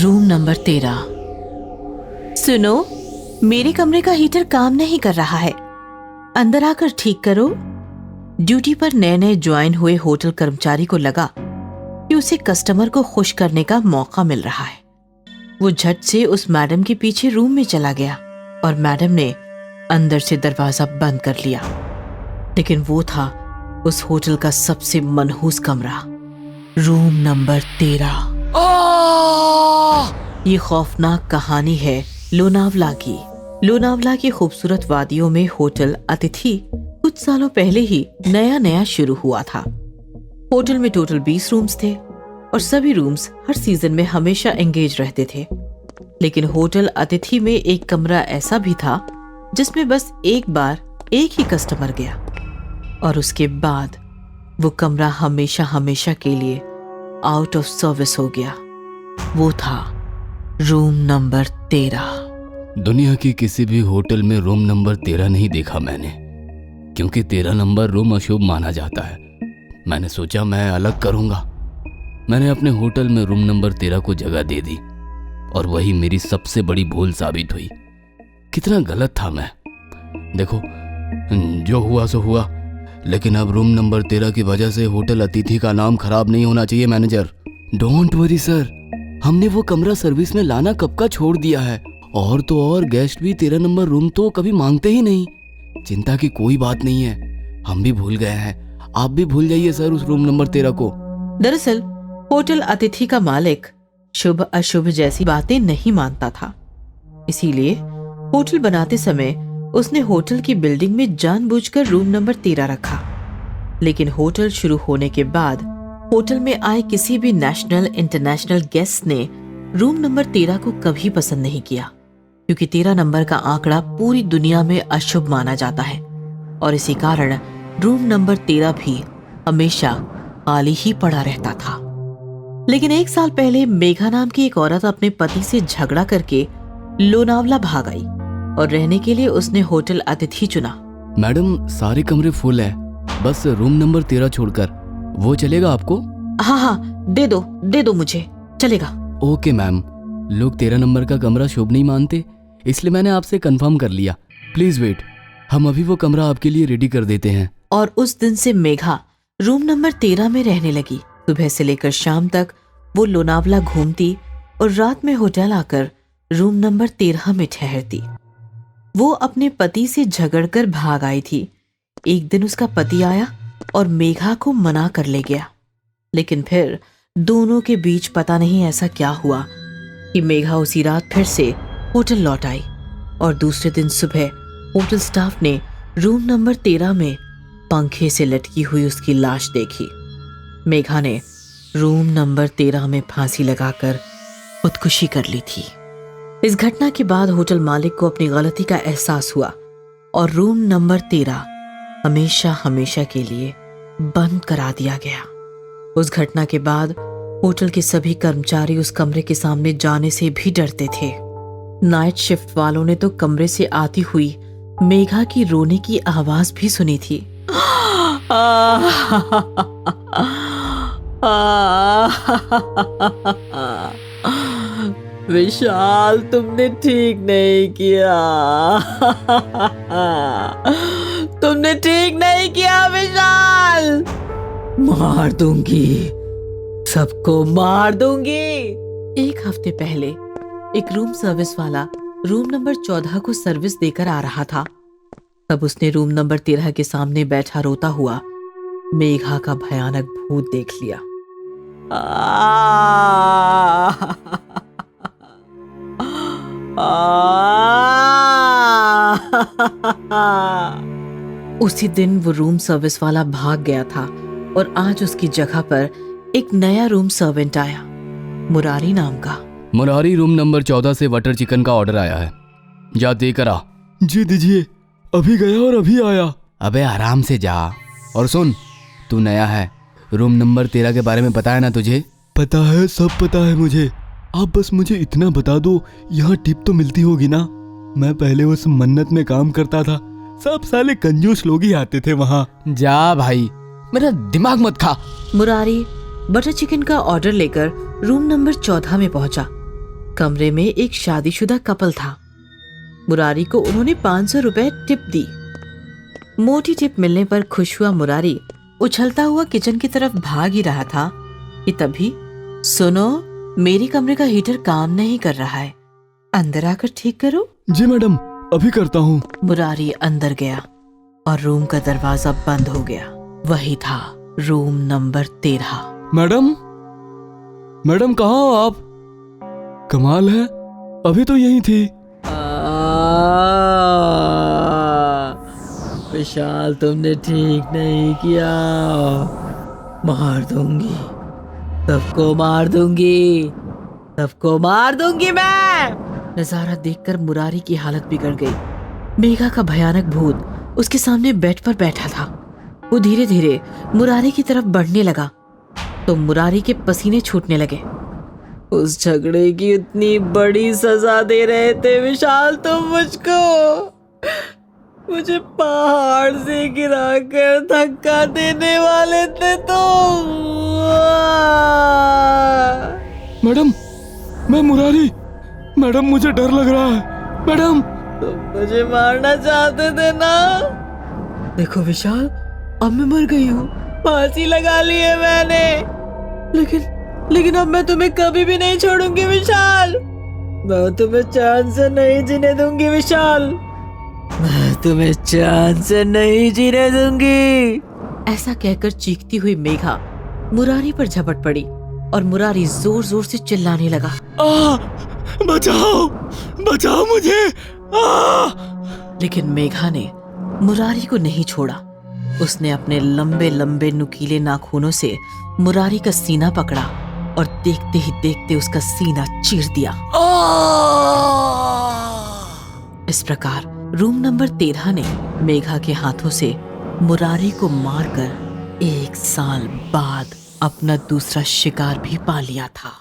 Room number 13। सुनो, मेरे कमरे का हीटर काम नहीं कर रहा है, अंदर आकर ठीक करो। ड्यूटी पर नए नए ज्वाइन हुए होटल कर्मचारी को लगा कि उसे कस्टमर को खुश करने का मौका मिल रहा है। वो झट से उस मैडम के पीछे रूम में चला गया और मैडम ने अंदर से दरवाजा बंद कर लिया। लेकिन वो था उस होटल का सबसे मनहूस कमरा, रूम नंबर 13। ये खौफनाक कहानी है लोनावला की। लोनावला की खूबसूरत वादियों में होटल अतिथि कुछ सालों पहले ही नया नया शुरू हुआ था। होटल में टोटल 20 रूम्स थे और सभी रूम्स हर सीजन में हमेशा एंगेज रहते थे। लेकिन होटल अतिथि में एक कमरा ऐसा भी था जिसमें बस एक बार एक ही कस्टमर गया और उसके बाद वो कमरा हमेशा हमेशा के लिए आउट ऑफ सर्विस हो गया। वो था रूम नंबर 13। दुनिया की किसी भी होटल में रूम नंबर 13 नहीं देखा मैंने, क्योंकि 13 नंबर रूम अशुभ माना जाता है। मैंने सोचा मैं अलग करूंगा। मैंने अपने होटल में रूम नंबर 13 को जगह दे दी और वही मेरी सबसे बड़ी भूल साबित हुई। कितना गलत था मैं। देखो, जो हुआ सो हुआ, लेकिन अब रूम नंबर 13 की वजह से होटल अतिथि का नाम खराब नहीं होना चाहिए मैनेजर। डोंट वरी सर, हमने वो कमरा सर्विस में लाना कब का छोड़ दिया है। और तो और गेस्ट भी 13 नंबर रूम तो कभी मांगते ही नहीं। चिंता की कोई बात नहीं है, हम भी भूल गए हैं। आप भी भूल जाइए सर उस रूम नंबर 13 को। दरअसल होटल अतिथि का मालिक शुभ अशुभ जैसी बातें नहीं मानता था। इसीलिए होटल बनाते समय उसने होटल की बिल्डिंग में जानबूझकर रूम नंबर 13 रखा। लेकिन होटल शुरू होने के बाद होटल में आए किसी भी नेशनल इंटरनेशनल गेस्ट ने रूम नंबर 13 को कभी पसंद नहीं किया, क्योंकि 13 नंबर का आंकड़ा पूरी दुनिया में अशुभ माना जाता है और इसी कारण रूम नंबर 13 भी हमेशा खाली ही पड़ा रहता था। लेकिन एक साल पहले मेघा नाम की एक औरत अपने पति से झगड़ा करके लोनावला भाग आई और रहने के लिए उसने होटल अतिथि चुना। मैडम, सारे कमरे फुल है, बस रूम नंबर 13 छोड़कर। वो चलेगा आपको? हाँ, दे दो मुझे, चलेगा। ओके मैम, लोग 13 नंबर का कमरा शुभ नहीं मानते, इसलिए मैंने आपसे कंफर्म कर लिया। प्लीज वेट, हम अभी वो कमरा आपके लिए रेडी कर देते हैं। और उस दिन से मेघा रूम नंबर 13 में रहने लगी। सुबह से लेकर शाम तक वो लोनावला घूमती और रात में होटल आकर रूम नंबर 13 में ठहरती। वो अपने पति से झगड़कर भाग आई थी। एक दिन उसका पति आया और मेघा को मना कर ले गया। लेकिन फिर दोनों के बीच पता नहीं ऐसा क्या हुआ कि मेघा उसी रात फिर से होटल लौट आई और दूसरे दिन सुबह होटल स्टाफ ने रूम नंबर 13 में पंखे से लटकी हुई उसकी लाश देखी। मेघा ने रूम नंबर 13 में फांसी लगाकर खुदकुशी कर ली थी। इस घटना के बाद होटल मालिक को अपनी गलती का एहसास हुआ और रूम नंबर 13 हमेशा हमेशा के लिए बंद करा दिया गया। उस घटना के बाद होटल के सभी कर्मचारी उस कमरे के सामने जाने से भी डरते थे। नाइट शिफ्ट वालों ने तो कमरे से आती हुई मेघा की रोने की आवाज भी सुनी थी। विशाल, तुमने ठीक नहीं किया। तुमने ठीक नहीं किया विशाल। मार दूंगी, सबको मार दूंगी। एक हफ्ते पहले एक रूम सर्विस वाला रूम नंबर 14 को सर्विस देकर आ रहा था। तब उसने रूम नंबर 13 के सामने बैठा roता हुआ मेघा का भयानक भूत देख लिया। उसी दिन वो रूम सर्विस वाला भाग गया था और आज उसकी जगह पर एक नया रूम सर्वेंट आया, मुरारी नाम का। मुरारी, रूम नंबर 14 से बटर चिकन का ऑर्डर आया है, जा देकर आ। जी दीजिए, अभी गया और अभी आया। अबे आराम से जा। और सुन, तू नया है, रूम नंबर 13 के बारे में पता है ना तुझे? पता है, सब पता है मुझे। आप बस मुझे इतना बता दो, यहाँ टिप तो मिलती होगी ना? मैं पहले उस मन्नत में काम करता था, सब साले कंजूस लोग ही आते थे वहाँ। जा भाई, मेरा दिमाग मत खा। मुरारी बटर चिकन का ऑर्डर लेकर रूम नंबर 14 में पहुंचा कमरे में एक शादीशुदा कपल था। मुरारी को उन्होंने 500 रुपए टिप दी। मोटी टिप मिलने पर खुश हुआ मुरारी उछलता हुआ किचन की तरफ भाग ही रहा था कि तभी, सुनो, मेरे कमरे का हीटर काम नहीं कर रहा है, अंदर आकर ठीक करो। जी मैडम, अभी करता हूँ। मुरारी अंदर गया और रूम का दरवाजा बंद हो गया। वही था रूम नंबर 13। मैडम, मैडम कहाँ हो आप? कमाल है, अभी तो यही थी। विशाल, तुमने ठीक नहीं किया। मार दूंगी, सबको मार दूंगी, सबको मार दूंगी मैं। नजारा देखकर मुरारी की हालत बिगड़ गई। मेघा का भयानक भूत उसके सामने बेड पर बैठा था। वो धीरे धीरे मुरारी की तरफ बढ़ने लगा तो मुरारी के पसीने छूटने लगे। उस झगड़े की इतनी बड़ी सजा दे रहे थे विशाल तुम मुझको। मुझे पहाड़ से गिराकर धक्का देने वाले थे तुम। मैडम, मैं मुरारी। मैडम, मुझे डर लग रहा है। मैडम, तुम मुझे मारना चाहते थे ना? देखो विशाल, अब मैं मर गई हूँ, फांसी लगा ली है मैंने, लेकिन अब मैं तुम्हें कभी भी नहीं छोड़ूंगी विशाल। मैं तुम्हें चैन से नहीं जीने दूंगी विशाल, मैं तुम्हें चैन से नहीं जीने दूंगी। ऐसा कहकर चीखती हुई मेघा मुरारी पर झपट पड़ी और मुरारी जोर जोर से चिल्लाने लगा, बचाओ, बचाओ मुझे। लेकिन मेघा ने मुरारी को नहीं छोड़ा। उसने अपने लंबे लंबे नुकीले नाखूनों से मुरारी का सीना पकड़ा और देखते ही देखते उसका सीना चीर दिया। इस प्रकार रूम नंबर 13 ने मेघा के हाथों से मुरारी को मारकर 1 साल बाद अपना दूसरा शिकार भी पा लिया था।